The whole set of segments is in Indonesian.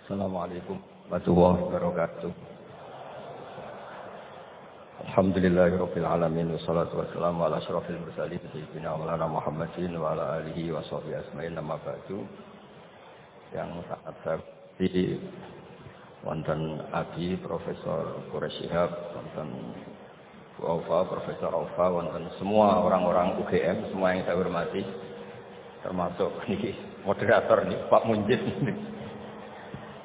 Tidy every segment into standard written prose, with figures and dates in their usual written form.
Assalamualaikum warahmatullahi wabarakatuh. Alhamdulillahirabbil alamin wassalatu wassalamu ala asyrofil mursalin sayyidina Maulana Muhammadin wa ala alihi wa sahbihi ajmain amma ba'du. Yang sangat saya hormati wonten Abi Profesor Quraish Shihab, wonten Bu Aufa, Profesor Aufa, wonten semua orang-orang UGM, semua yang saya hormati, termasuk nih moderator nih Pak Munjid.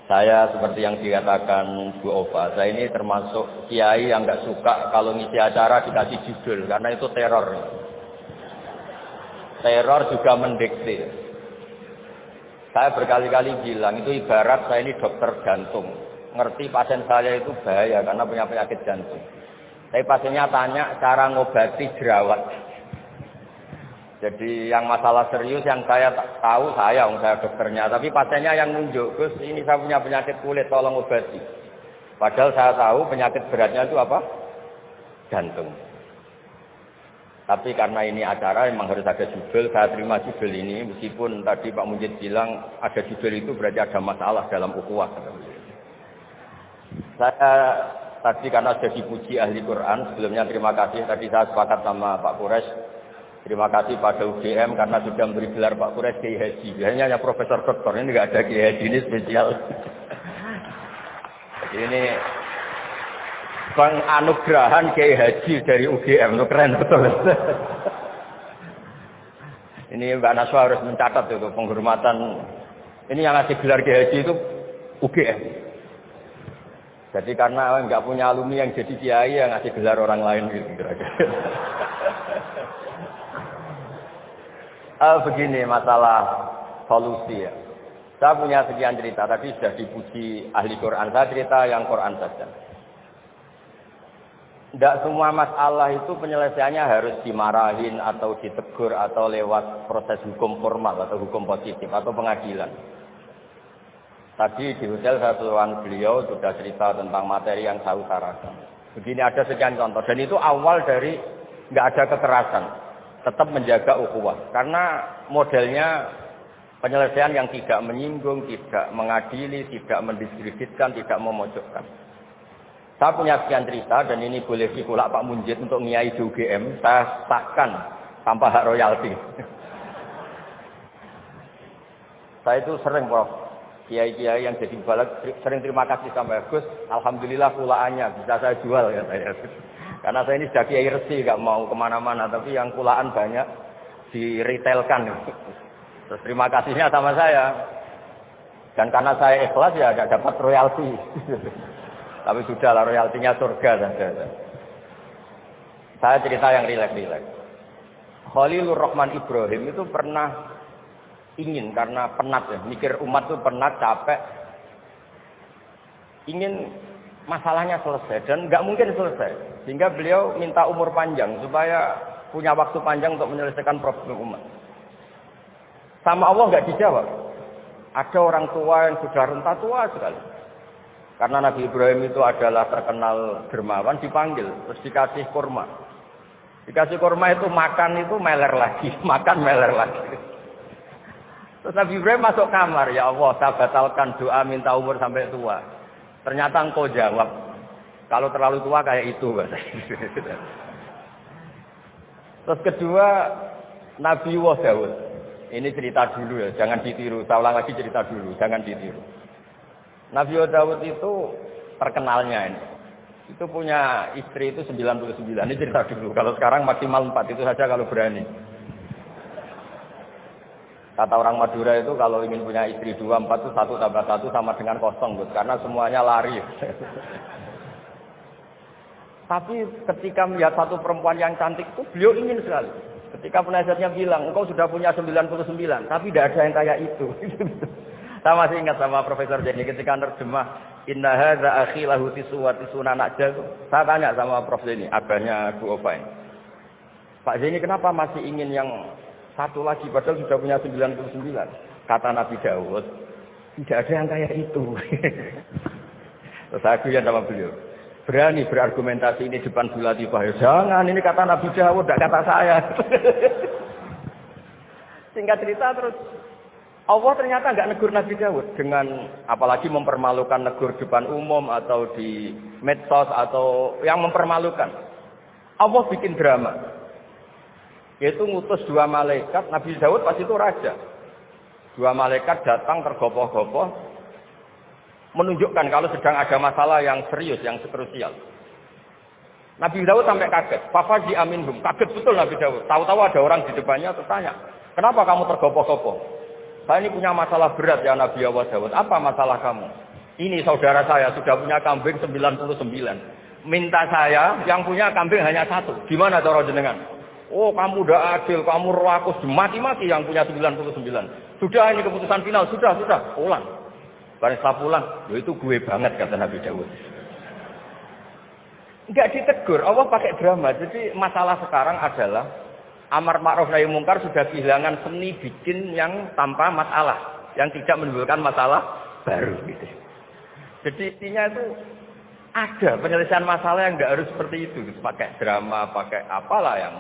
Saya seperti yang dikatakan Bu Ova, saya ini termasuk kiai yang nggak suka kalau ngisi acara dikasih judul, karena itu teror. Teror juga mendikte. Saya berkali-kali bilang, itu ibarat saya ini dokter jantung. Ngerti pasien saya itu bahaya karena punya penyakit jantung. Tapi pasiennya tanya cara ngobati jerawat. Jadi yang masalah serius yang saya tahu saya dokternya, tapi pasiennya yang nunjuk, Gus ini saya punya penyakit kulit, tolong obati. Padahal saya tahu penyakit beratnya itu apa? Jantung. Tapi karena ini acara memang harus ada judul, saya terima judul ini, meskipun tadi Pak Mujid bilang ada judul itu berarti ada masalah dalam ukhuwah. Saya tadi karena sudah dipuji ahli Quran, sebelumnya terima kasih, tadi saya sepakat sama Pak Quraish. Terima kasih pada UGM karena sudah memberi gelar Pak Quraish Kiai Haji. Biasanya hanya Profesor Doktor, ini nggak ada Kiai Haji, ini spesial. Jadi ini penganugerahan Kiai Haji dari UGM, itu keren betul. Ini Mbak Naswa harus mencatat itu penghormatan. Ini yang ngasih gelar Kiai Haji itu UGM. Jadi karena nggak punya alumni yang jadi kiai, yang ngasih gelar orang lain gitu kira-kira. Begini masalah solusi ya. Saya punya sekian cerita, tadi sudah dipuji ahli Quran. Saya cerita yang Quran saja. Tidak semua masalah itu penyelesaiannya harus dimarahin atau ditegur atau lewat proses hukum formal atau hukum positif atau pengadilan. Tadi di hotel saya tuan beliau sudah cerita tentang materi yang saya utarakan. Begini ada sekian contoh dan itu awal dari nggak ada kekerasan. Tetap menjaga ukhuwah karena modelnya penyelesaian yang tidak menyinggung, tidak mengadili, tidak mendiskreditkan, tidak memojokkan. Saya punya sekian cerita dan ini boleh dikulak Pak Munjid untuk ngiai di UGM, saya sahkan tanpa hak royalti. Saya itu sering Prof, kiai-kiai yang jadi balik sering terima kasih sama Gus, alhamdulillah kulaannya bisa saya jual ya saya. Karena saya ini sudah kiai resi, nggak mau kemana-mana, tapi yang kulaan banyak diretailkan. Terus terima kasihnya sama saya. Dan karena saya ikhlas ya nggak dapat royalti. Tapi sudah lah royaltinya surga saja. Saya cerita yang rileks-rileks. Khalilur Rahman Ibrahim itu pernah ingin karena penat ya, mikir umat itu penat, capek, ingin masalahnya selesai dan nggak mungkin selesai. Sehingga beliau minta umur panjang supaya punya waktu panjang untuk menyelesaikan problem umat. Sama Allah nggak dijawab. Ada orang tua yang sudah renta tua sekali. Karena Nabi Ibrahim itu adalah terkenal dermawan, dipanggil terus dikasih kurma. Dikasih kurma itu makan itu meler lagi, makan meler lagi. Terus Nabi Ibrahim masuk kamar, ya Allah, saya batalkan doa minta umur sampai tua. Ternyata engkau jawab. Kalau terlalu tua kayak itu, Terus kedua, Nabi Daud. Ini cerita dulu ya, jangan ditiru. Saya ulang lagi cerita dulu, jangan ditiru. Nabi Daud itu terkenalnya ini. Itu punya istri itu 99. Ini cerita dulu. Kalau sekarang maksimal 4 itu saja kalau berani. Kata orang Madura itu kalau ingin punya istri 2, 4 itu 1 tambah 1 sama dengan kosong, Gus. Karena semuanya lari. Tapi ketika melihat satu perempuan yang cantik itu beliau ingin sekali. Ketika penasihatnya bilang, engkau sudah punya 99, tapi tidak ada yang kayak itu. Saya masih ingat sama Profesor Jenny ketika nerjemah Inna hadza akhi lahu tisuna najal. Saya tanya sama Prof Jenny, abahnya Bu Ova ini. Pak Jenny kenapa masih ingin yang satu lagi padahal sudah punya 99? Kata Nabi Daud, tidak ada yang kayak itu. Terus saya guyon sama beliau. Berani berargumentasi ini depan Bu Latifah. Jangan, ini kata Nabi Daud, tidak kata saya. Singkat cerita terus Allah ternyata nggak negur Nabi Daud dengan apalagi mempermalukan, negur depan umum atau di medsos atau yang mempermalukan. Allah bikin drama, yaitu ngutus 2 malaikat. Nabi Daud pas itu raja. 2 malaikat datang tergopoh-gopoh, menunjukkan kalau sedang ada masalah yang serius, yang krusial. Nabi Daud sampai kaget. Fafaji aminhum. Kaget betul Nabi Daud. Tahu-tahu ada orang di depannya bertanya, kenapa kamu tergopoh-gopoh? Saya ini punya masalah berat ya Nabi Allah Daud. Apa masalah kamu? Ini saudara saya sudah punya kambing 99. Minta saya yang punya kambing hanya 1. Gimana cara jenengan? Oh kamu udah adil, kamu rakus, mati-mati yang punya 99. Sudah ini keputusan final, sudah. Pulang. Barang setelah pulang, itu gue banget kata Nabi Daud. Enggak ditegur, Allah pakai drama. Jadi masalah sekarang adalah amar ma'ruf nahi mungkar sudah kehilangan seni bikin yang tanpa masalah, yang tidak menimbulkan masalah baru gitu. Jadi intinya itu ada penyelesaian masalah yang enggak harus seperti itu, gitu. Pakai drama, pakai apalah yang.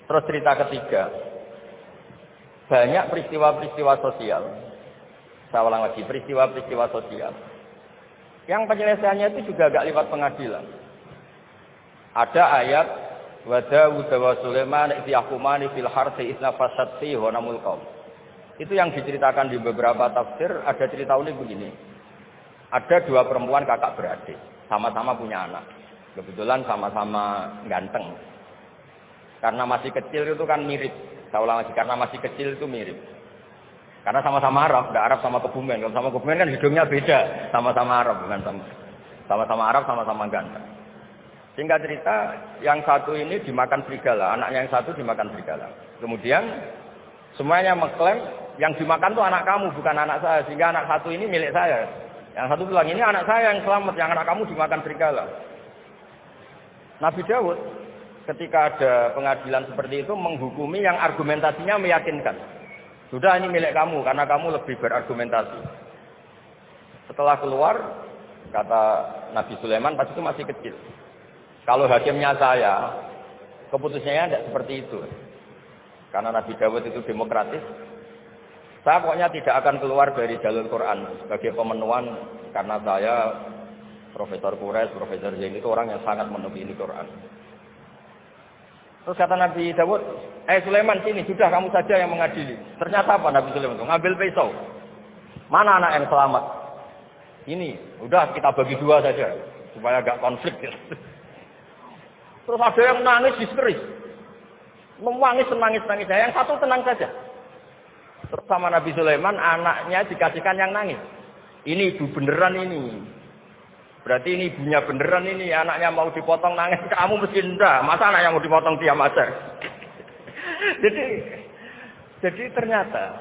Terus cerita ketiga. Banyak peristiwa-peristiwa sosial. Saya ulang lagi, peristiwa-peristiwa sosial yang penyelesaiannya itu juga agak lewat pengadilan. Ada ayat wa Daud wa Sulaiman idh yahkumani fil harthi idh nafashat fihi ghanamul qaum. Itu yang diceritakan di beberapa tafsir. Ada cerita unik begini. Ada 2 perempuan kakak beradik, sama-sama punya anak. Kebetulan sama-sama ganteng. Karena masih kecil itu kan mirip. Saya ulang lagi, karena masih kecil itu mirip. Karena sama-sama Arab, enggak Arab sama Kebumen. Kalau sama Kebumen kan hidungnya beda, sama-sama Arab, bukan sama-sama Arab, sama-sama ganteng. Singkat cerita, yang satu ini dimakan serigala, anaknya yang satu dimakan serigala. Kemudian semuanya mengklaim yang dimakan tuh anak kamu, bukan anak saya. Sehingga anak satu ini milik saya. Yang satu bilang, ini anak saya yang selamat, yang anak kamu dimakan serigala. Nabi Daud ketika ada pengadilan seperti itu menghukumi yang argumentasinya meyakinkan. Sudah ini milik kamu karena kamu lebih berargumentasi. Setelah keluar, kata Nabi Sulaiman pas itu masih kecil. Kalau hakimnya saya, keputusannya tidak seperti itu. Karena Nabi Daud itu demokratis. Saya pokoknya tidak akan keluar dari jalur Quran sebagai pemenuhan karena saya Profesor Quraisy, Profesor Zain itu orang yang sangat menuhi Quran. Terus kata Nabi Daud, Sulaiman sini, sudah kamu saja yang mengadili. Ternyata apa Nabi Sulaiman? Ngambil pisau. Mana anak yang selamat? Ini, udah kita bagi 2 saja. Supaya agak konflik. Terus ada yang nangis histeris. Menangis. Yang satu tenang saja. Terus sama Nabi Sulaiman, anaknya dikasihkan yang nangis. Ini ibu beneran ini. Berarti ini ibunya beneran ini, anaknya mau dipotong nangis, kamu mesti enggak. Masa anak yang mau dipotong diam aja. Jadi ternyata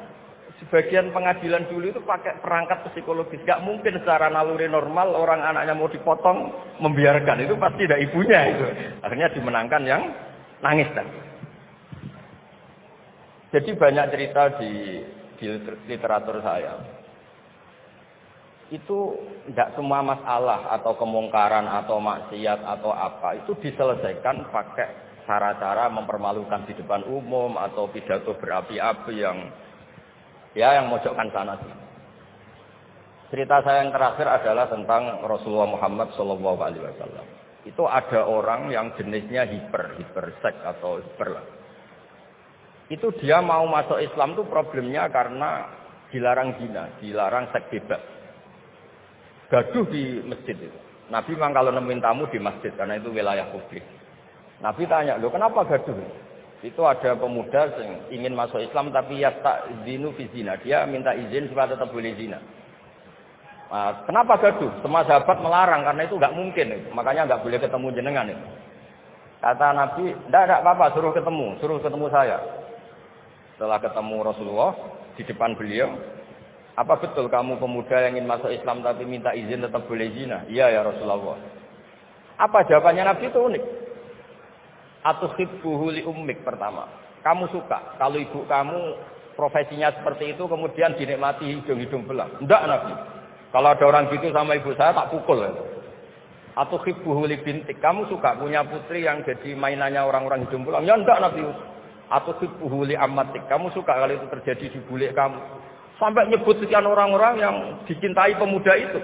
sebagian pengadilan dulu itu pakai perangkat psikologis. Gak mungkin secara naluri normal orang anaknya mau dipotong membiarkan, itu pasti tidak ibunya itu. Akhirnya dimenangkan yang nangis tadi. Jadi banyak cerita di literatur saya. Itu tidak semua masalah atau kemungkaran atau maksiat atau apa itu diselesaikan pakai cara-cara mempermalukan di depan umum atau pidato berapi-api yang mojokkan sana sih. Cerita saya yang terakhir adalah tentang Rasulullah Muhammad SAW. Itu ada orang yang jenisnya hiper seks atau hiper lah. Itu dia mau masuk Islam tuh problemnya karena dilarang zina, dilarang seks bebas. Gaduh di masjid itu. Nabi memang kalau nemuin tamu di masjid karena itu wilayah publik. Nabi tanya, "Loh, kenapa gaduh?" Itu ada pemuda yang ingin masuk Islam tapi ya tak zinu fi zina. Dia minta izin supaya tetap boleh zina. Nah, kenapa gaduh? Semua sahabat melarang karena itu enggak mungkin. Makanya enggak boleh ketemu jenengan itu. Kata Nabi, "Enggak apa-apa, suruh ketemu saya." Setelah ketemu Rasulullah di depan beliau, "Apa betul kamu pemuda yang ingin masuk Islam tapi minta izin tetap boleh zina?" "Iya ya Rasulullah." Apa jawabannya Nabi itu unik. Atuhibbuhu li ummik pertama. Kamu suka kalau ibu kamu profesinya seperti itu kemudian dinikmati hidung-hidung belah? Enggak Nabi. Kalau ada orang gitu sama ibu saya tak pukul. Atuhibbuhu li bintik. Kamu suka punya putri yang jadi mainannya orang-orang hidung belah? Ya enggak Nabi. atau fibuhuli amatik. Kamu suka kalau itu terjadi di bule kamu. Sampai nyebut sekian orang-orang yang dicintai pemuda itu.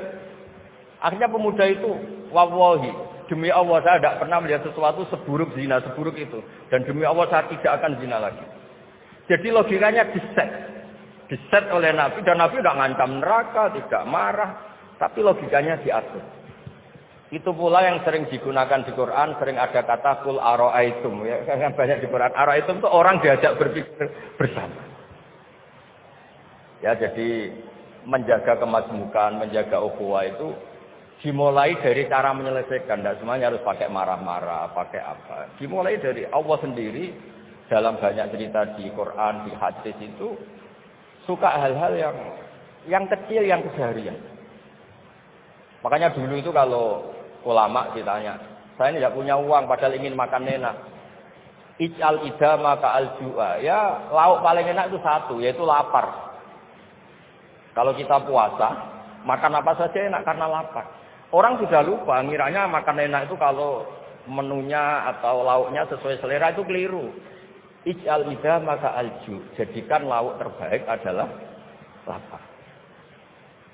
Akhirnya pemuda itu, wallahi, demi Allah saya tidak pernah melihat sesuatu seburuk zina, seburuk itu. Dan demi Allah saya tidak akan zina lagi. Jadi logikanya diset oleh Nabi. Dan Nabi tidak ngancam neraka, tidak marah. Tapi logikanya diatur. Itu pula yang sering digunakan di Quran, sering ada kata kul aro'aitum. Ya, kan banyak di Quran. Aro'aitum itu orang diajak berpikir bersama. Ya, jadi menjaga kemajmukan, menjaga ukhuwah itu dimulai dari cara menyelesaikan. Tidak semuanya harus pakai marah-marah, pakai apa. Dimulai dari Allah sendiri dalam banyak cerita di Quran, di hadis itu suka hal-hal yang kecil, yang keseharian. Makanya dulu itu kalau ulama ditanya, saya tidak punya uang padahal ingin makan enak. Ij'al idama ka'al ju'a. Ya, lauk paling enak itu satu, yaitu lapar. Kalau kita puasa, makan apa saja enak karena lapar. Orang sudah lupa, ngiranya makan enak itu kalau menunya atau lauknya sesuai selera, itu keliru. Ij'al idama ka'al ju'. Jadikan lauk terbaik adalah lapar.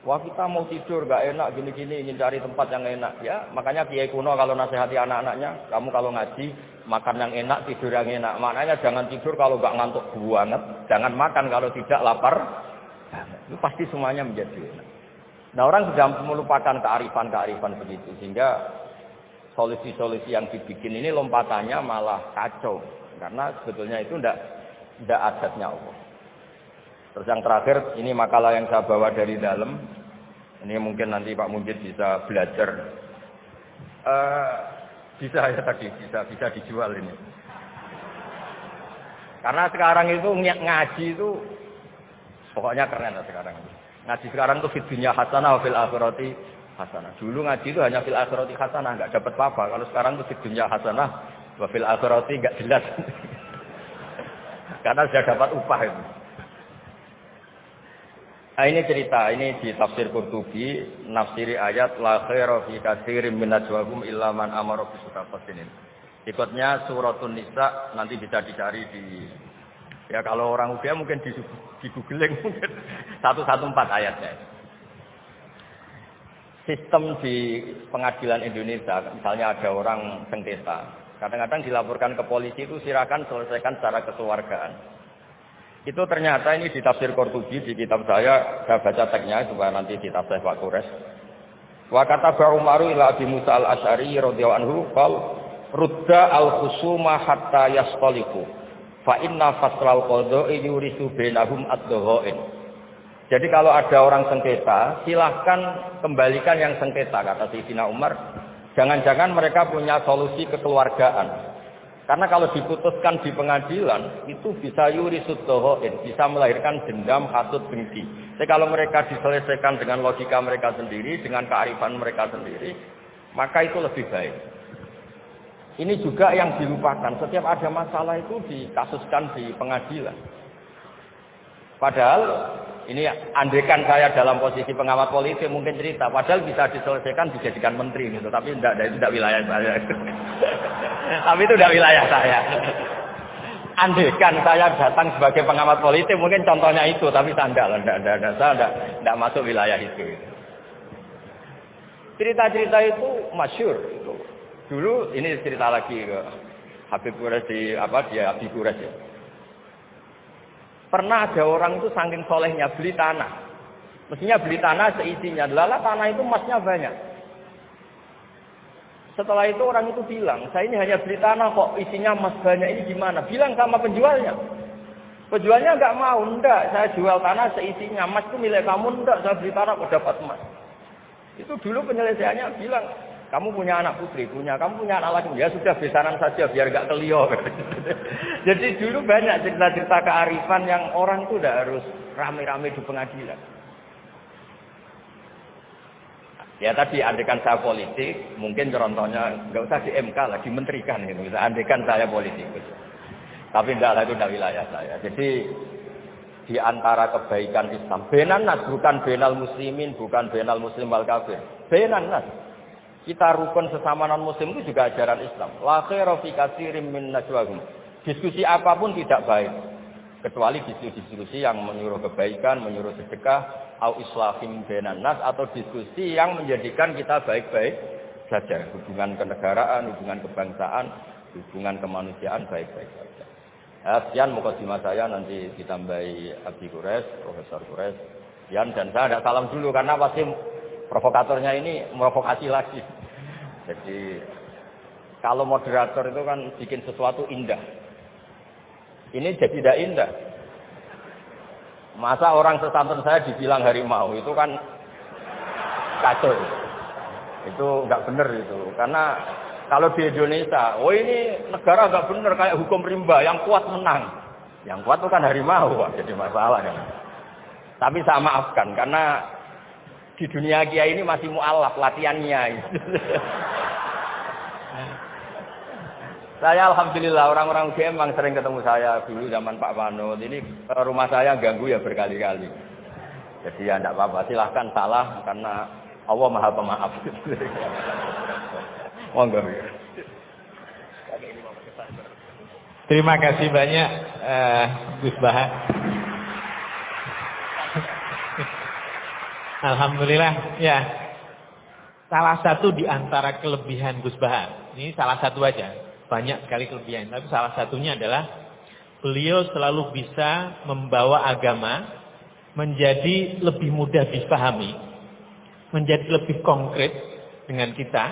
Wah, kita mau tidur gak enak gini-gini, ingin cari tempat yang enak. Ya, makanya Kiai kuno kalau nasihati anak-anaknya, kamu kalau ngaji makan yang enak, tidur yang enak. Maknanya jangan tidur kalau gak ngantuk banget, jangan makan kalau tidak lapar. Itu pasti semuanya menjadi enak. Nah, orang sudah melupakan kearifan-kearifan begitu, sehingga solusi-solusi yang dibikin ini lompatannya malah kacau, karena sebetulnya itu tidak adatnya Allah. Terus yang terakhir, ini makalah yang saya bawa dari dalam. Ini mungkin nanti Pak Mujid bisa belajar. Bisa ya tadi, bisa dijual ini. Karena sekarang itu ngaji itu pokoknya keren lah sekarang. Ngaji sekarang tuh fitunya hasanah, fil akhirati hasanah. Dulu ngaji itu hanya fil akhirati hasanah, nggak dapat apa-apa. Kalau sekarang tuh fitunya hasanah, fil akhirati nggak jelas. Karena sudah dapat upah itu. Nah, ini cerita, ini di tafsir Qurtubi, nafsiri ayat la khaira fi katsirin min najwahum illa man amara bi sudaqatin. Ikutnya suratun Nisa, nanti bisa dicari di, ya kalau orang udah mungkin di googling mungkin 114 ayatnya. Sistem di pengadilan Indonesia, misalnya ada orang sengketa, kadang-kadang dilaporkan ke polisi itu silakan selesaikan secara kekeluargaan. Itu ternyata ini di tafsir Qurtubi, di kitab saya baca teksnya supaya nanti ditafsir Pak Kures. Wa kata Umaru ila Abi Musa al-Asy'ari radhiyallahu anhu qal rudda al-khusuma hatta yastaliqu fa inna fasral qada'i yurisu bainahum ad-dhagha'in. Jadi kalau ada orang sengketa, silahkan kembalikan yang sengketa, kata Sayyidina Umar. Jangan-jangan mereka punya solusi kekeluargaan. Karena kalau diputuskan di pengadilan, itu bisa yurisud dhagha'in, bisa melahirkan dendam, hasud, dengki. Jadi kalau mereka diselesaikan dengan logika mereka sendiri, dengan kearifan mereka sendiri, maka itu lebih baik. Ini juga yang dilupakan. Setiap ada masalah itu dikasuskan di pengadilan. Padahal ini andaikan saya dalam posisi pengamat politik mungkin cerita. Padahal bisa diselesaikan dijadikan menteri gitu. Tapi itu tidak wilayah saya. Tapi itu tidak wilayah saya. Andaikan saya datang sebagai pengamat politik mungkin contohnya itu. Tapi saya tidak masuk wilayah itu. Cerita-cerita itu masyhur itu. Dulu ini cerita lagi ke Habib Qures di Habib Qures ya. Pernah ada orang itu saking solehnya beli tanah. Mestinya beli tanah seisinya. Lala tanah itu emasnya banyak. Setelah itu orang itu bilang, saya ini hanya beli tanah kok isinya emas banyak, ini gimana? Bilang sama penjualnya. Penjualnya nggak mau, enggak. Saya jual tanah seisinya, emas itu milik kamu, enggak. Saya beli tanah kok dapat emas. Itu dulu penyelesaiannya bilang, kamu punya anak putri, kamu punya anak laki, ya sudah besaran saja biar gak kelio. Jadi dulu banyak cerita-cerita kearifan yang orang itu udah harus rame-rame di pengadilan. Ya tadi andaikan saya politik, mungkin contohnya nggak usah di MK lah, dimenterikan gitu. Andaikan saya politikus. Tapi enggak, itu enggak wilayah saya. Jadi di antara kebaikan Islam, benan nas, bukan benal muslimin, bukan benal muslim wal kafir. Benan nas. Kita rukun sesama non muslim itu juga ajaran Islam. La khaira fi katsirin min najwahum Diskusi apapun tidak baik. Kecuali diskusi yang menyuruh kebaikan, menyuruh sedekah, au islahim bainan nas, atau diskusi yang menjadikan kita baik-baik saja. Hubungan kenegaraan, hubungan kebangsaan, hubungan kemanusiaan baik-baik saja. Sekian mukadimah saya, nanti ditambahi Abi Qures, Profesor Qures. Sekian, dan saya ada salam dulu karena pasti provokatornya ini provokasi lagi. Jadi kalau moderator itu kan bikin sesuatu indah. Ini jadi tidak indah. Masa orang sesantren saya dibilang harimau, itu kan kacau. Itu nggak benar itu. Karena kalau di Indonesia, oh ini negara nggak benar kayak hukum rimba, yang kuat menang. Yang kuat itu kan harimau, jadi masalah kan. Tapi saya maafkan karena di dunia kiai ini masih mualaf latihannya. Saya alhamdulillah orang-orang UGM memang sering ketemu saya dulu zaman Pak Panut. Ini rumah saya ganggu ya berkali-kali. Jadi ya enggak apa-apa, silahkan salah karena Allah Maha Pemaaf. Monggo. Terima kasih banyak Gus Baha. Alhamdulillah ya. Salah satu di antara kelebihan Gus Baha, ini salah satu aja. Banyak sekali kelebihan, tapi salah satunya adalah beliau selalu bisa membawa agama menjadi lebih mudah dipahami, menjadi lebih konkret dengan kita,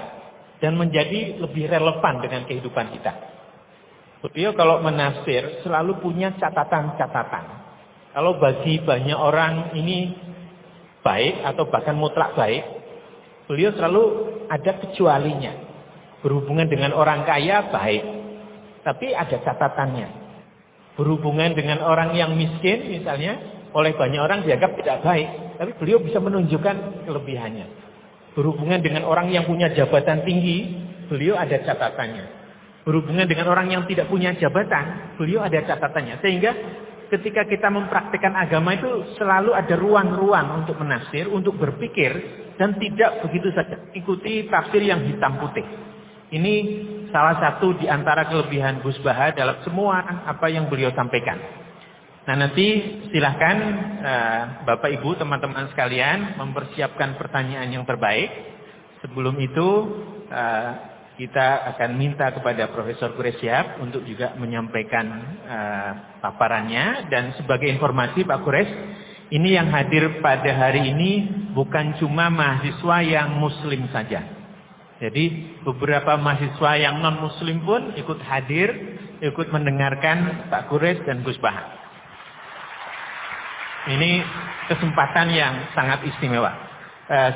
dan menjadi lebih relevan dengan kehidupan kita. Beliau kalau menafsir selalu punya catatan-catatan. Kalau bagi banyak orang ini baik atau bahkan mutlak baik, beliau selalu ada kecualinya. Berhubungan dengan orang kaya baik, tapi ada catatannya. Berhubungan dengan orang yang miskin misalnya, oleh banyak orang dianggap tidak baik, tapi beliau bisa menunjukkan kelebihannya. Berhubungan dengan orang yang punya jabatan tinggi, beliau ada catatannya. Berhubungan dengan orang yang tidak punya jabatan, beliau ada catatannya. Sehingga ketika kita mempraktikkan agama itu selalu ada ruang-ruang untuk menafsir, untuk berpikir, dan tidak begitu saja ikuti tafsir yang hitam putih. Ini salah satu di antara kelebihan Gus Baha dalam semua apa yang beliau sampaikan. Nah nanti silahkan Bapak Ibu teman-teman sekalian mempersiapkan pertanyaan yang terbaik. Sebelum itu kita akan minta kepada Profesor Qures Shihab untuk juga menyampaikan paparannya. Dan sebagai informasi Pak Qures, ini yang hadir pada hari ini bukan cuma mahasiswa yang muslim saja. Jadi beberapa mahasiswa yang non-muslim pun ikut hadir, ikut mendengarkan Pak Qures dan Gus Baha. Ini kesempatan yang sangat istimewa.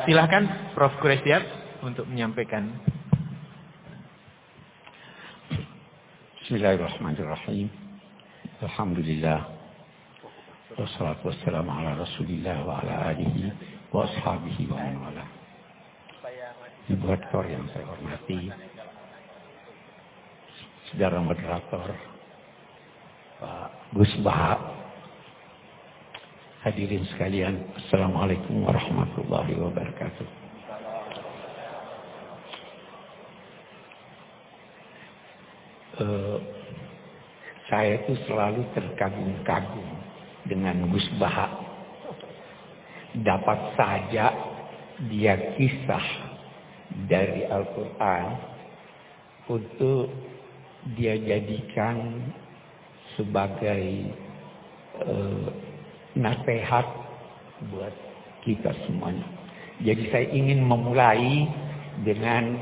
Silahkan Prof. Qures Shihab untuk menyampaikan. Bismillahirrahmanirrahim. Alhamdulillah. Wassalatu wassalamu ala Rasulillah wa ala alihi wa ashabihi wa man wala. Ibu Rektor yang saya hormati, saudara moderator, Pak Gus Baha, hadirin sekalian, Assalamualaikum warahmatullahi wabarakatuh. Saya itu selalu terkagum-kagum dengan Gus Baha. Dapat saja dia kisah dari Al-Quran untuk dia jadikan sebagai nasihat buat kita semuanya. Jadi saya ingin memulai dengan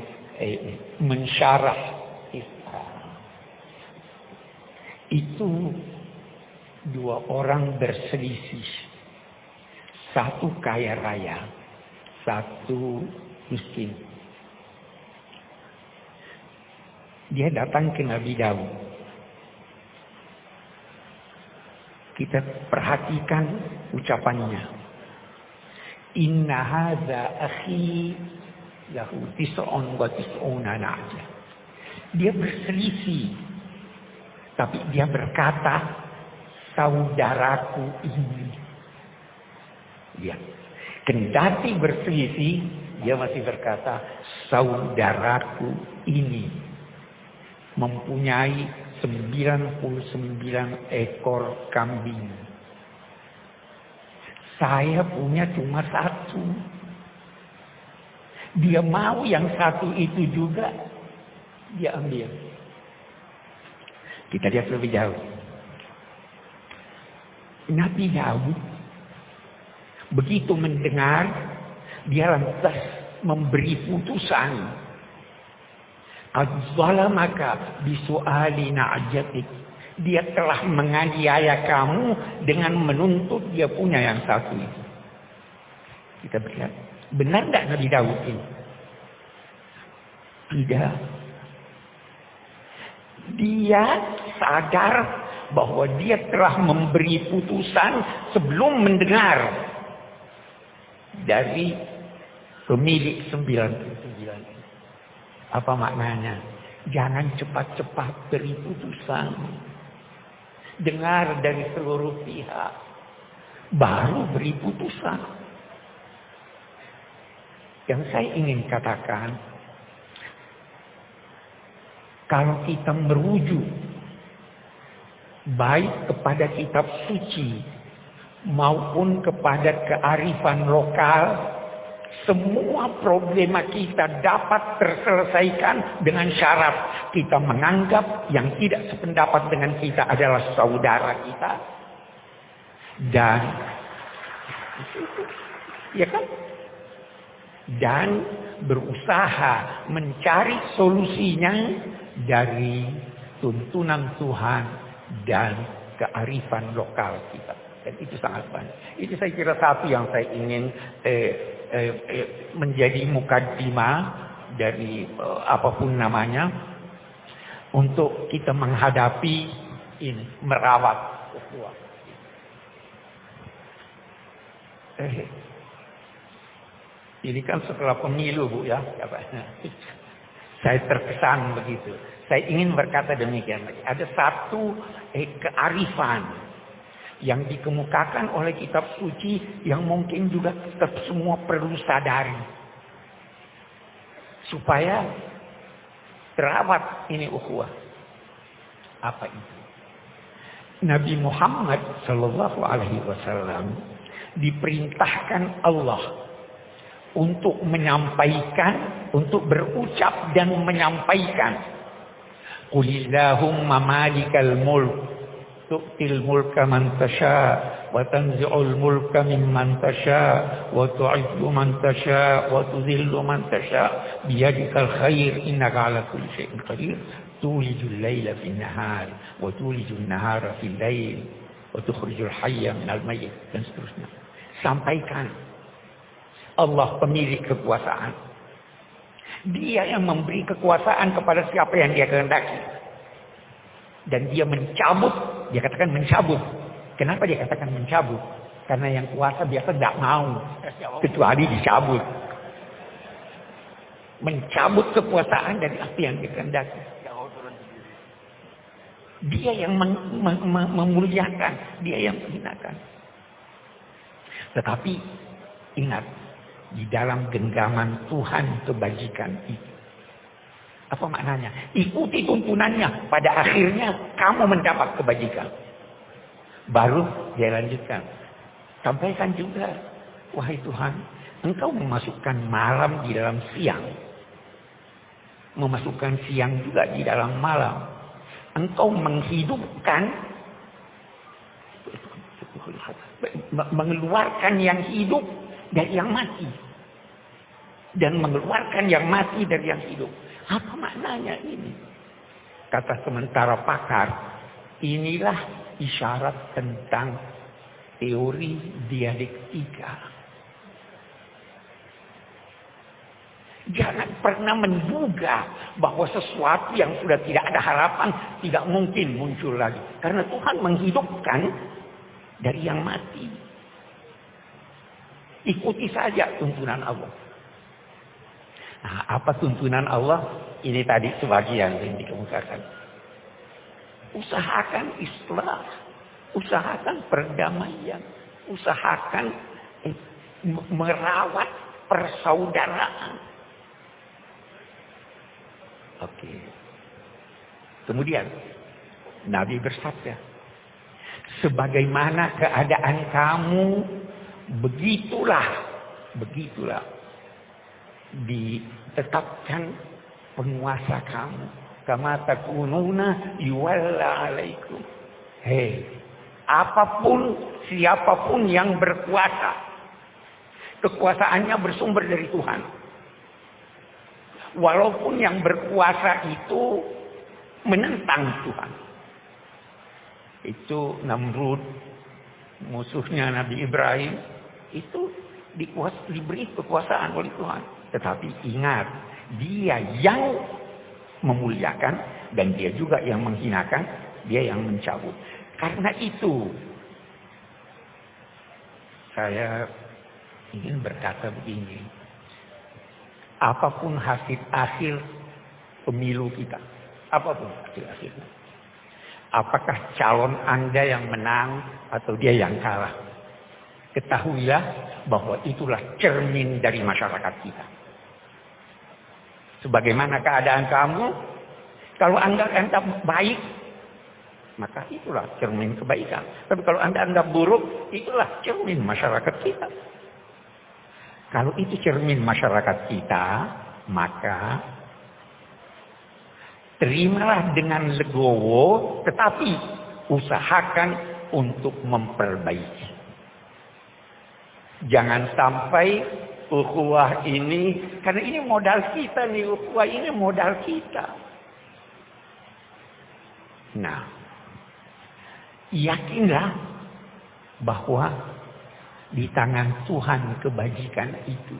mensyarah itu dua orang berselisih. Satu kaya raya, satu miskin. Dia datang ke Nabi Daud. Kita perhatikan ucapannya. Inna hadza akhi lahu tis'un wa tis'una na'jah. Dia berselisih. Tapi dia berkata, saudaraku ini. Dia kendati berselisih, dia masih berkata, saudaraku ini. mempunyai 99 ekor kambing. Saya punya cuma 1. Dia mau yang 1 itu juga dia ambil. Kita lihat lebih jauh. Nabi Daud begitu mendengar, dia lantas memberi putusan. Adzalamaka bisu'ali na'jatik. Dia telah menganiaya kamu dengan menuntut dia punya yang 1 itu. Kita lihat, benar tidak Nabi Daud ini? Tidak. Dia sadar bahwa dia telah memberi putusan sebelum mendengar dari pemilik 99. Apa maknanya? Jangan cepat-cepat beri putusan. Dengar dari seluruh pihak, baru beri putusan. Yang saya ingin katakan, kalau kita merujuk baik kepada kitab suci maupun kepada kearifan lokal, semua problema kita dapat terselesaikan dengan syarat kita menganggap yang tidak sependapat dengan kita adalah saudara kita. Dan ya kan? Dan berusaha mencari solusinya dari tuntunan Tuhan dan kearifan lokal kita. Dan itu sangat banyak. Itu saya kira satu yang saya ingin menjadi mukaddimah dari apapun namanya untuk kita menghadapi ini, merawat ukhuwah. Ini kan setelah pemilu Bu ya, saya terkesan begitu. Saya ingin berkata demikian. Ada satu kearifan yang dikemukakan oleh kitab suci yang mungkin juga kita semua perlu sadari supaya terawat ini ukhuwah. Apa itu? Nabi Muhammad sallallahu alaihi wasallam diperintahkan Allah untuk menyampaikan, untuk berucap dan menyampaikan. Qulillahumma malikal mulk tu'til mulka man tasha wa tanzi'ul mulka mimman tasha wa tu'izzu man tasha wa tudhillu man tasha biyadikal khair innaka 'ala kulli syai'in qadir tulijul laila fin nahar wa tulijul nahara fil lail wa tukhrijul hayya minal mayyit dan seterusnya. Sampaikan. Allah pemilik kekuasaan. Dia yang memberi kekuasaan kepada siapa yang dia kehendaki. Dan dia mencabut, dia katakan mencabut. Kenapa dia katakan mencabut? Karena yang kuasa biasa tidak mau, kecuali dicabut. Mencabut kekuasaan dari apa yang dia kehendaki. Dia yang memuliakan, dia yang menghinakan. Tetapi ingat, di dalam genggaman Tuhan kebajikan itu. Apa maknanya? Ikuti tuntunannya. Pada akhirnya kamu mendapat kebajikan. Baru dia lanjutkan. Sampaikan juga. Wahai Tuhan, Engkau memasukkan malam di dalam siang. Memasukkan siang juga di dalam malam. Engkau menghidupkan. Mengeluarkan yang hidup dari yang mati. Dan mengeluarkan yang mati dari yang hidup. Apa maknanya ini? Kata sementara pakar, inilah isyarat tentang teori dialektika. Jangan pernah menduga bahwa sesuatu yang sudah tidak ada harapan tidak mungkin muncul lagi. Karena Tuhan menghidupkan dari yang mati. Ikuti saja tuntunan Allah. Nah, apa tuntunan Allah? Ini tadi sebagian yang dikemukakan. Usahakan islah. Usahakan perdamaian. Usahakan merawat persaudaraan. Oke. Kemudian Nabi bersabda, sebagaimana keadaan kamu, begitulah ditetapkan penguasa kamu. Kama takununa yuwalla alaikum. Hei, apapun, siapapun yang berkuasa, kekuasaannya bersumber dari Tuhan. Walaupun yang berkuasa itu menentang Tuhan. Itu Namrud, musuhnya Nabi Ibrahim, itu diberi kekuasaan oleh Tuhan. Tetapi ingat, dia yang memuliakan dan dia juga yang menghinakan, dia yang mencabut. Karena itu saya ingin berkata begini, apapun hasil akhir pemilu kita, apapun hasil akhirnya, apakah calon Anda yang menang atau dia yang kalah, ketahuilah bahwa itulah cermin dari masyarakat kita. Sebagaimana keadaan kamu, kalau Anda anggap baik, maka itulah cermin kebaikan. Tapi kalau Anda anggap buruk, itulah cermin masyarakat kita. Kalau itu cermin masyarakat kita, maka terimalah dengan legowo, tetapi usahakan untuk memperbaiki. Jangan sampai ukhuwah ini, karena ini modal kita nih, ukhuwah ini modal kita. Nah, yakinlah bahwa di tangan Tuhan kebajikan itu.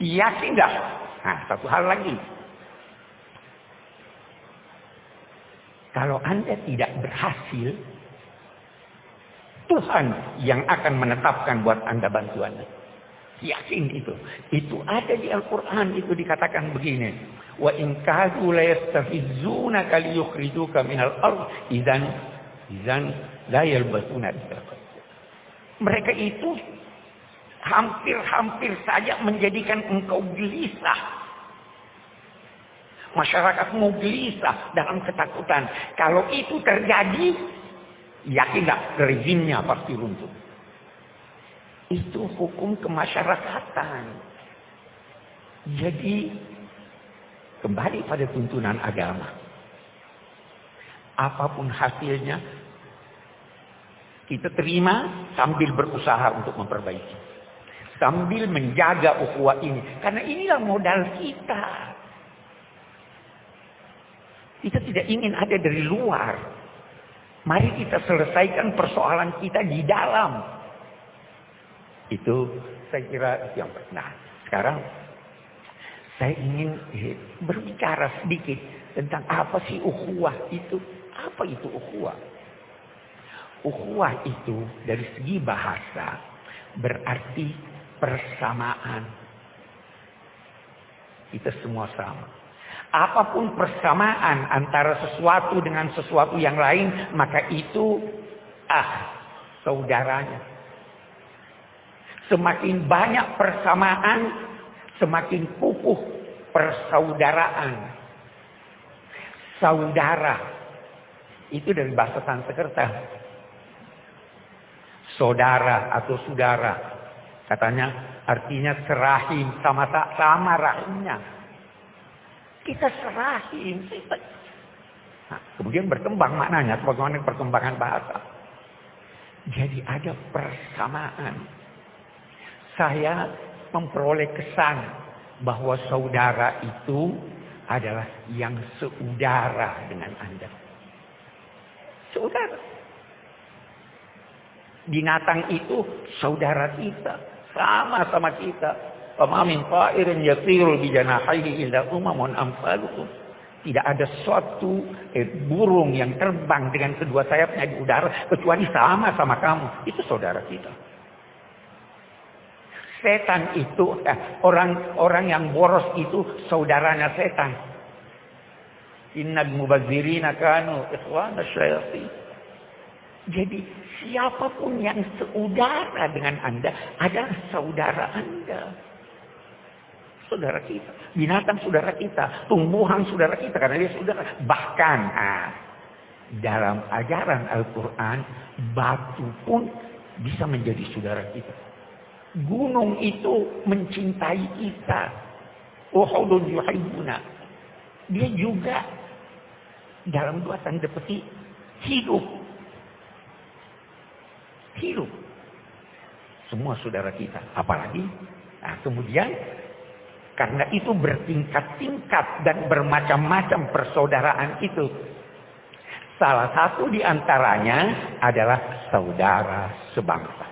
Yakinlah. Nah, satu hal lagi. Kalau Anda tidak berhasil, Tuhan yang akan menetapkan buat Anda bantuan. Yakin itu. Itu ada di Al-Quran, itu dikatakan begini. Wa in kadu la yastafizunaka liyukhrijuka minal ardh idzan la yalbasuna. Mereka itu hampir saja menjadikan engkau gelisah. Masyarakatmu gelisah dalam ketakutan. Kalau itu terjadi, yakinlah rezimnya pasti runtuh. Itu hukum kemasyarakatan. Jadi kembali pada tuntunan agama. Apapun hasilnya, kita terima sambil berusaha untuk memperbaiki. Sambil menjaga ukhuwah ini. Karena inilah modal kita. Kita tidak ingin ada dari luar. Mari kita selesaikan persoalan kita di dalam. Itu saya kira yang nah, sekarang saya ingin berbicara sedikit tentang apa sih ukhuwah itu. Apa itu ukhuwah? Ukhuwah itu dari segi bahasa berarti persamaan. Kita semua sama. Apapun persamaan antara sesuatu dengan sesuatu yang lain, maka itu saudaranya. Semakin banyak persamaan, semakin kukuh persaudaraan. Saudara itu dari bahasa Sanskerta. Saudara atau saudara, katanya artinya serahim, sama rahimnya. Kita serahim. Nah, kemudian berkembang maknanya sebagaimana perkembangan bahasa. Jadi ada persamaan. Saya memperoleh kesan bahwa saudara itu adalah yang seudara dengan Anda. Saudara. Binatang itu saudara kita. Sama-sama kita. Wa min ta'irin yatiru bi janahihi illa umamun amsalukum. Tidak ada suatu burung yang terbang dengan kedua sayapnya di udara kecuali sama-sama kamu. Itu saudara kita. Setan itu, orang yang boros itu saudaranya setan. Innal mubazzirina kanu ikhwana syayatin. Jadi siapapun yang seudara dengan Anda adalah saudara Anda. saudara kita. Binatang saudara kita. Tumbuhan saudara kita. Karena dia saudara. Bahkan dalam ajaran Al-Quran, batu pun bisa menjadi saudara kita. Gunung itu mencintai kita. Uhudun yuhibbuna. Dia juga dalam dua tanda petik hidup. Hidup. Semua saudara kita. Apalagi, kemudian karena itu bertingkat-tingkat dan bermacam-macam persaudaraan itu. Salah satu di antaranya adalah saudara sebangsa.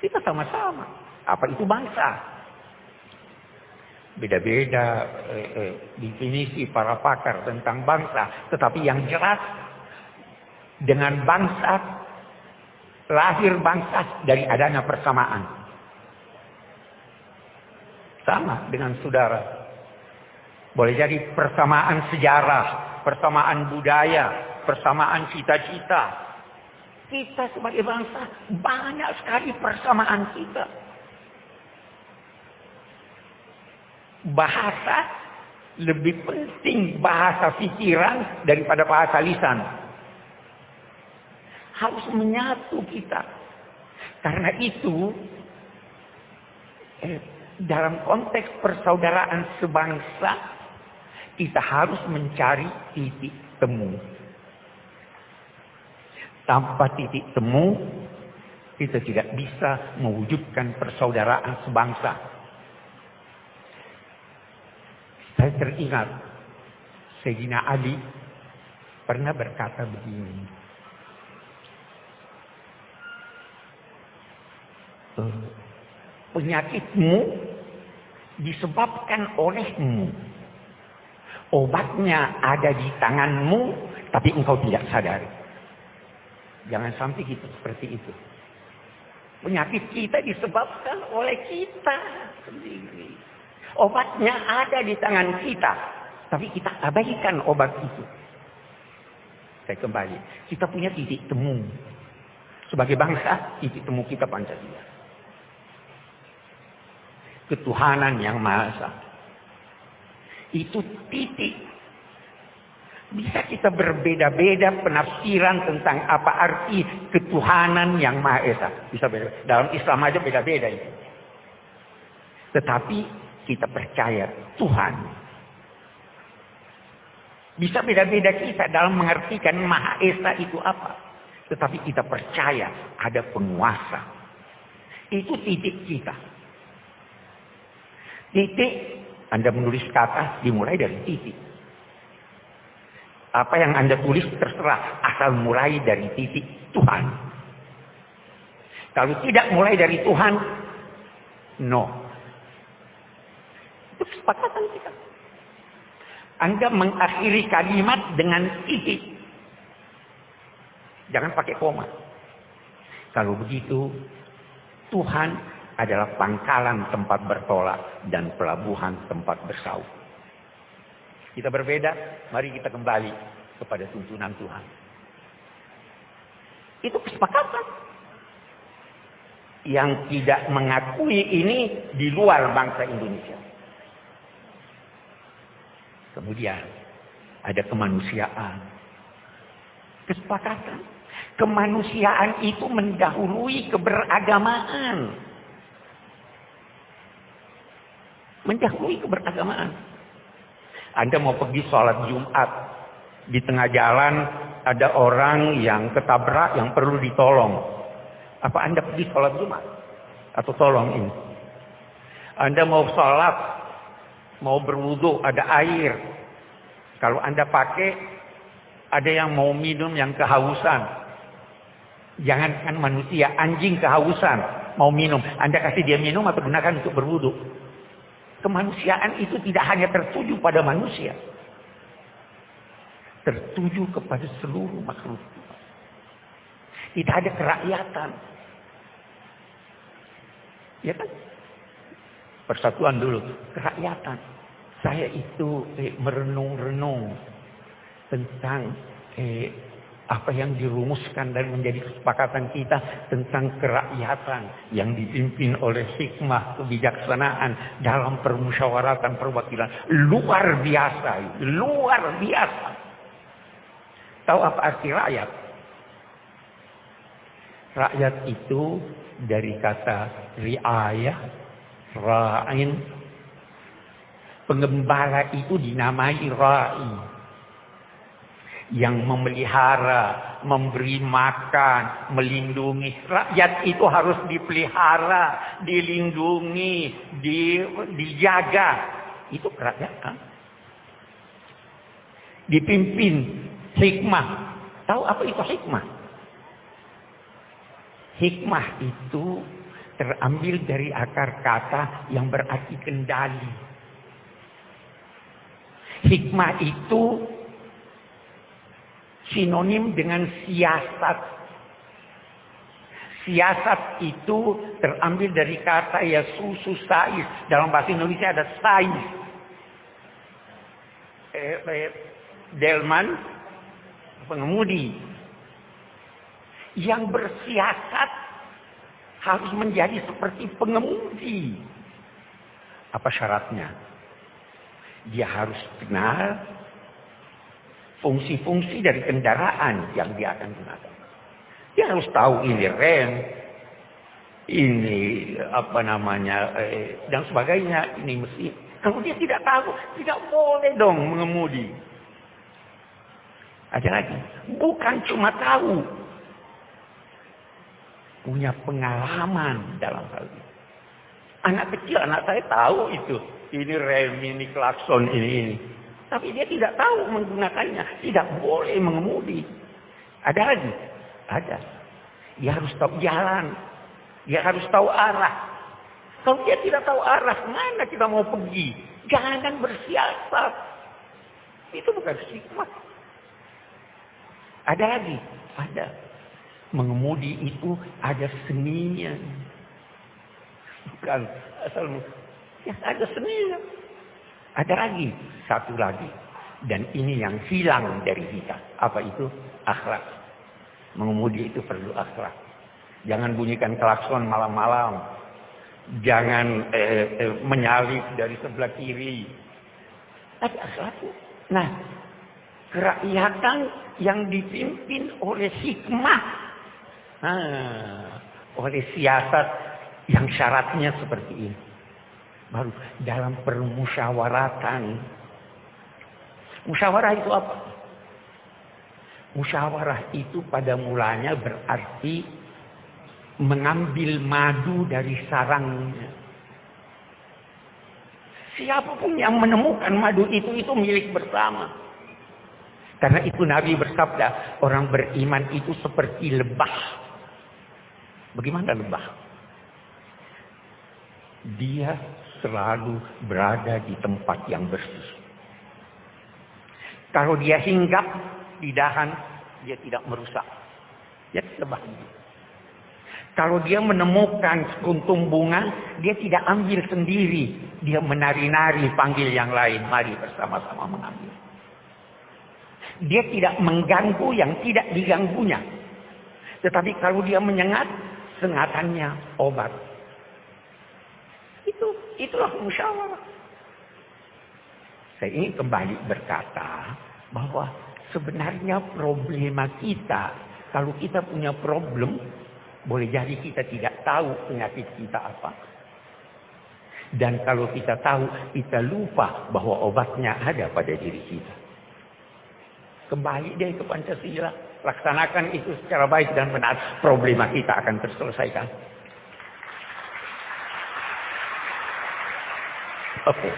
Kita sama-sama. Apa itu bangsa? Beda-beda definisi para pakar tentang bangsa. Tetapi yang jelas, dengan bangsa, lahir bangsa dari adanya persamaan. Sama dengan saudara. Boleh jadi persamaan sejarah, persamaan budaya, persamaan cita-cita. Kita sebagai bangsa banyak sekali persamaan kita. Bahasa lebih penting bahasa pikiran daripada bahasa lisan. Harus menyatu kita. Karena itu dalam konteks persaudaraan sebangsa kita harus mencari titik temu. Tanpa titik temu kita tidak bisa mewujudkan persaudaraan sebangsa. Saya teringat Sayyidina Ali pernah berkata begini. Penyakitmu disebabkan olehmu. Obatnya ada di tanganmu, tapi engkau tidak sadari. Jangan sampai kita seperti itu. Penyakit kita disebabkan oleh kita sendiri. Obatnya ada di tangan kita, tapi kita abaikan obat itu. Saya kembali, kita punya titik temu. Sebagai bangsa, titik temu kita Pancasila. Ketuhanan yang Maha Esa. Itu titik. Bisa kita berbeda-beda penafsiran tentang apa arti ketuhanan yang Maha Esa. Bisa beda. Dalam Islam aja beda-beda itu. Tetapi kita percaya Tuhan. Bisa beda-beda kita dalam mengartikan Maha Esa itu apa. Tetapi kita percaya ada penguasa. Itu titik kita. Titik, Anda menulis kata dimulai dari titik. Apa yang Anda tulis terserah, asal mulai dari titik Tuhan. Kalau tidak mulai dari Tuhan, no. Itu kesepakatan kita. Anda mengakhiri kalimat dengan titik. Jangan pakai koma. Kalau begitu, Tuhan adalah pangkalan tempat bertolak dan pelabuhan tempat bersau. Kita berbeda, mari kita kembali kepada tuntunan Tuhan. Itu kesepakatan. Yang tidak mengakui ini di luar bangsa Indonesia. Kemudian ada kemanusiaan. Kesepakatan. Kemanusiaan itu mendahului keberagamaan. Mendahului keberagamaan. Anda mau pergi sholat Jumat. Di tengah jalan ada orang yang ketabrak yang perlu ditolong. Apa Anda pergi sholat Jumat? Atau tolong ini? Anda mau sholat, mau berwudu, ada air. Kalau Anda pakai, ada yang mau minum yang kehausan. Jangankan manusia, anjing kehausan mau minum. Anda kasih dia minum atau gunakan untuk berwudu. Kemanusiaan itu tidak hanya tertuju pada manusia. Tertuju kepada seluruh makhluk. Tidak ada kerakyatan. Ya kan? Persatuan dulu. Kerakyatan. Saya itu merenung-renung tentang apa yang dirumuskan dan menjadi kesepakatan kita tentang kerakyatan yang dipimpin oleh hikmah kebijaksanaan dalam permusyawaratan perwakilan. Luar biasa, luar biasa. Tahu apa arti rakyat? Rakyat itu dari kata riayah, ra'in. Pengembala itu dinamai ra'i. Yang memelihara, memberi makan, melindungi. Rakyat itu harus dipelihara, dilindungi, dijaga. Itu kerakyatan. Dipimpin hikmah. Tahu apa itu hikmah? Hikmah itu terambil dari akar kata yang berarti kendali. Hikmah itu sinonim dengan siasat. Siasat itu terambil dari kata yasusu sais. Dalam bahasa Indonesia ada sais. Delman, pengemudi. Yang bersiasat harus menjadi seperti pengemudi. Apa syaratnya? Dia harus kenal fungsi-fungsi dari kendaraan yang dia akan gunakan. Dia harus tahu ini rem, ini dan sebagainya, ini mesin. Kalau dia tidak tahu, tidak boleh dong mengemudi. Ada lagi, bukan cuma tahu, punya pengalaman dalam hal ini. Anak kecil, anak saya tahu itu, ini rem, ini klakson, ini. Tapi dia tidak tahu menggunakannya. Tidak boleh mengemudi. Ada lagi? Ada. Dia harus tahu jalan. Dia harus tahu arah. Kalau dia tidak tahu arah, mana kita mau pergi? Jangan bersiasat. Itu bukan hikmah. Ada lagi? Ada. Mengemudi itu ada seninya. Bukan asal. Ya, ada seninya. Ada lagi, satu lagi. Dan ini yang hilang dari kita. Apa itu? Akhlak. Mengemudi itu perlu akhlak. Jangan bunyikan klakson malam-malam. Jangan menyalip dari sebelah kiri. Tapi akhlak. Nah, kerakyatan yang dipimpin oleh hikmah. Oleh siasat yang syaratnya seperti ini. Baru dalam permusyawaratan. Musyawarah itu apa? Musyawarah itu pada mulanya berarti mengambil madu dari sarangnya. Siapapun yang menemukan madu itu milik bersama. Karena itu Nabi bersabda, orang beriman itu seperti lebah. Bagaimana lebah? Dia selalu berada di tempat yang bersih. Kalau dia hinggap di dahan, dia tidak merusak. Dia lebah. Kalau dia menemukan sekuntum bunga, dia tidak ambil sendiri. Dia menari-nari panggil yang lain. Mari bersama-sama mengambil. Dia tidak mengganggu yang tidak diganggunya. Tetapi kalau dia menyengat, sengatannya obat. Itulah musyawarah. Saya ingin kembali berkata bahwa sebenarnya problema kita, kalau kita punya problem, boleh jadi kita tidak tahu penyakit kita apa. Dan kalau kita tahu, kita lupa bahwa obatnya ada pada diri kita. Kembali deh ke Pancasila. Laksanakan itu secara baik dan benar. Problema kita akan terselesaikan. Oke.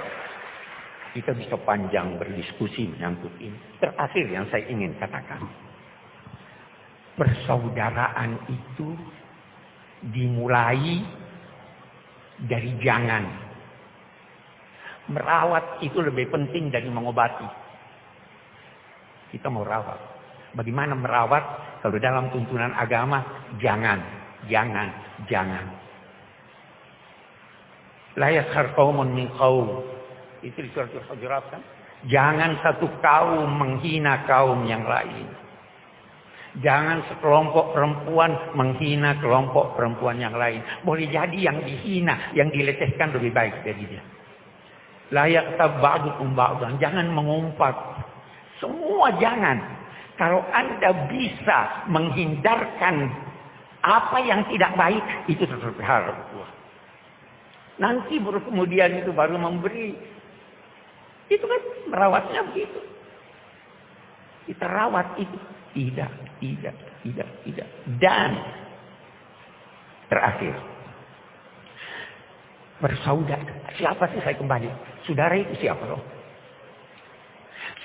Kita bisa panjang berdiskusi menyangkut ini. Terakhir yang saya ingin katakan. Persaudaraan itu dimulai dari jangan. Merawat itu lebih penting dari mengobati. Kita mau rawat. Bagaimana merawat? Kalau dalam tuntunan agama, jangan. La yaskhar qaumun min qaum. Itu di surat Al-Hujurat kan? Jangan satu kaum menghina kaum yang lain. Jangan sekelompok perempuan menghina kelompok perempuan yang lain. Boleh jadi yang dihina, yang dilecehkan lebih baik dari dia. La yaqtab ba'dukum ba'dan. Jangan mengumpat. Semua jangan. Kalau Anda bisa menghindarkan apa yang tidak baik, itu terpelihara. Nanti baru kemudian itu baru memberi. Itu kan merawatnya begitu. Kita rawat itu. Tidak. Dan terakhir, bersaudara. Siapa sih, saya kembali? Saudara itu siapa loh?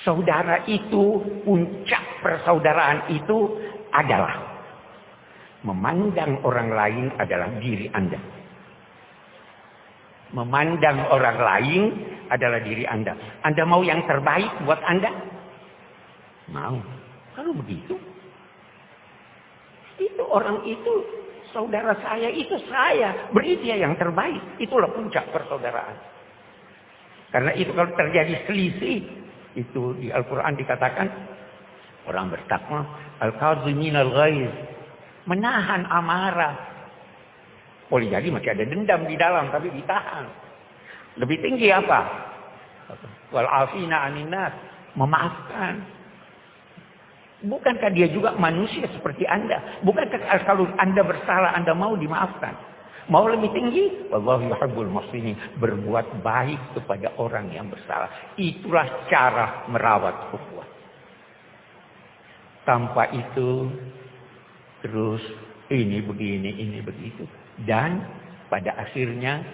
Saudara itu, puncak persaudaraan itu adalah memandang orang lain adalah diri Anda. Memandang orang lain adalah diri Anda. Anda mau yang terbaik buat Anda? Mau. Kalau begitu, itu orang itu, saudara saya, itu saya. Beri dia yang terbaik. Itulah puncak persaudaraan. Karena itu kalau terjadi selisih, itu di Al-Quran dikatakan, orang bertakwa, al-kazimin al-ghaiz, menahan amarah. Boleh jadi masih ada dendam di dalam, tapi ditahan. Lebih tinggi apa? Wal-afina anin nas, memaafkan. Bukankah dia juga manusia seperti Anda? Bukankah kalau Anda bersalah, Anda mau dimaafkan? Mau lebih tinggi? Wallahu yuhibbul muhsinin. Berbuat baik kepada orang yang bersalah. Itulah cara merawat ukhuwah. Tanpa itu, terus ini begini, ini begitu. Dan pada akhirnya,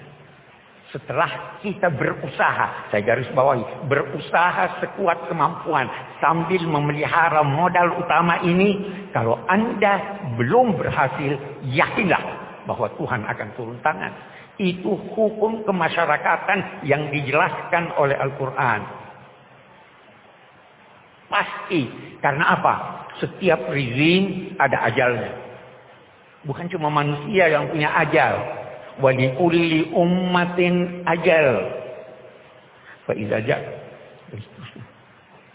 setelah kita berusaha, saya garis bawahi, berusaha sekuat kemampuan sambil memelihara modal utama ini, kalau Anda belum berhasil, yakinlah bahwa Tuhan akan turun tangan. Itu hukum kemasyarakatan yang dijelaskan oleh Al-Quran. Pasti. Karena apa? Setiap rezim ada ajalnya. Bukan cuma manusia yang punya ajal. Wa li kulli ummatin ajal. Fa idza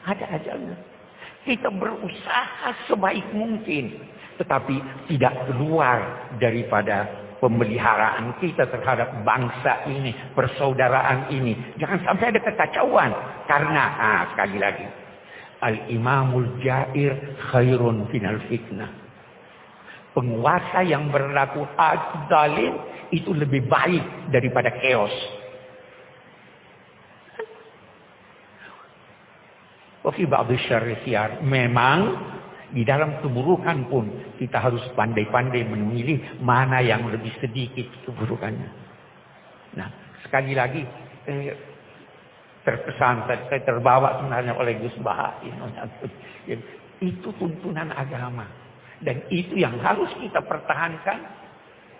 ada ajalnya. Kita berusaha sebaik mungkin, tetapi tidak keluar daripada pemeliharaan kita terhadap bangsa ini, persaudaraan ini. Jangan sampai ada kekacauan. Karena sekali lagi, al-imamul jair khairun minal fitnah. Penguasa yang berlaku zalim itu lebih baik daripada chaos. Wa fi ba'd syarri khiyar. Memang di dalam keburukan pun kita harus pandai-pandai memilih mana yang lebih sedikit keburukannya. Nah, sekali lagi terkesan, saya terbawa sebenarnya oleh Gus Baha. Itu tuntunan agama. Dan itu yang harus kita pertahankan.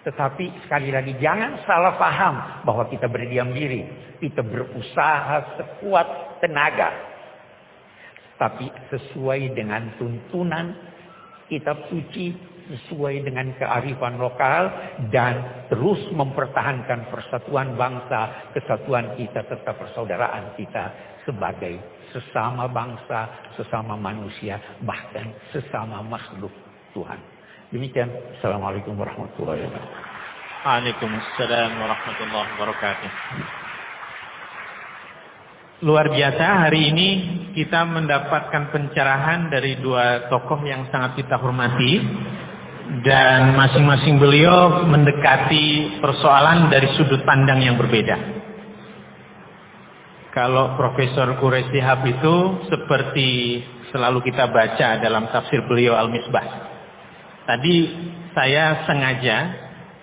Tetapi sekali lagi jangan salah paham bahwa kita berdiam diri. Kita berusaha sekuat tenaga. Tapi sesuai dengan tuntunan kitab suci, sesuai dengan kearifan lokal, dan terus mempertahankan persatuan bangsa, kesatuan kita, serta persaudaraan kita sebagai sesama bangsa, sesama manusia, bahkan sesama makhluk Tuhan. Demikian. Assalamualaikum warahmatullahi wabarakatuh. Waalaikumsalam warahmatullahi wabarakatuh. Luar biasa, hari ini kita mendapatkan pencerahan dari dua tokoh yang sangat kita hormati. Dan masing-masing beliau mendekati persoalan dari sudut pandang yang berbeda. Kalau Profesor Quraish Shihab itu seperti selalu kita baca dalam tafsir beliau Al-Misbah. Tadi saya sengaja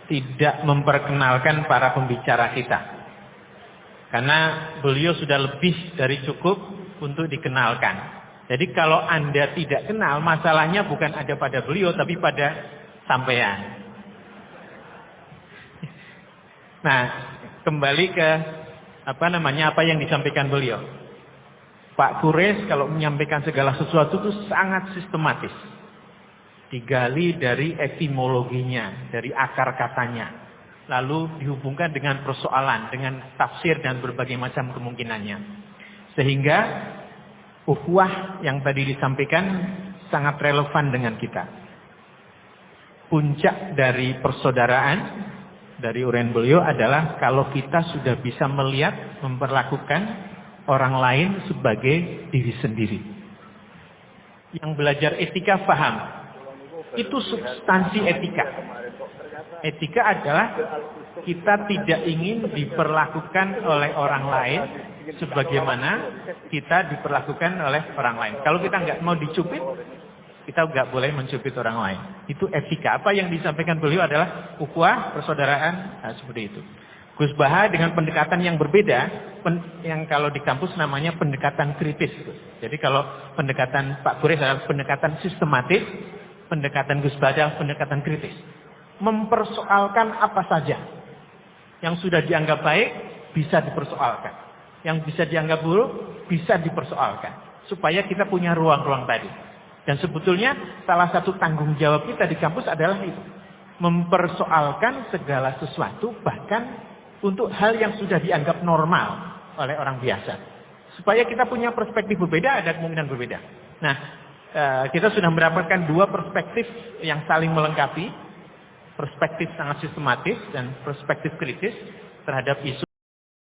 tidak memperkenalkan para pembicara kita. Karena beliau sudah lebih dari cukup untuk dikenalkan. Jadi kalau Anda tidak kenal, masalahnya bukan ada pada beliau, tapi pada sampean. Nah, kembali ke apa yang disampaikan beliau. Pak Quraish kalau menyampaikan segala sesuatu itu sangat sistematis. Digali dari etimologinya, dari akar katanya. Lalu dihubungkan dengan persoalan, dengan tafsir dan berbagai macam kemungkinannya. Sehingga ukhuwah yang tadi disampaikan sangat relevan dengan kita. Puncak dari persaudaraan dari uraian beliau adalah kalau kita sudah bisa melihat, memperlakukan orang lain sebagai diri sendiri. Yang belajar etika paham, itu substansi etika. Etika adalah kita tidak ingin diperlakukan oleh orang lain sebagaimana kita diperlakukan oleh orang lain. Kalau kita nggak mau dicubit, kita nggak boleh mencubit orang lain. Itu etika. Apa yang disampaikan beliau adalah ukhuwah, persaudaraan, seperti itu. Gus Baha dengan pendekatan yang berbeda, yang kalau di kampus namanya pendekatan kritis. Jadi kalau pendekatan Pak Gores adalah pendekatan sistematis, pendekatan Gus Baha adalah pendekatan kritis. Mempersoalkan apa saja. Yang sudah dianggap baik, bisa dipersoalkan. Yang bisa dianggap buruk, bisa dipersoalkan. Supaya kita punya ruang-ruang tadi. Dan sebetulnya salah satu tanggung jawab kita di kampus adalah itu. Mempersoalkan segala sesuatu, bahkan untuk hal yang sudah dianggap normal oleh orang biasa. Supaya kita punya perspektif berbeda, ada kemungkinan berbeda. Nah, kita sudah mendapatkan dua perspektif yang saling melengkapi. Perspektif sangat sistematis dan perspektif kritis terhadap isu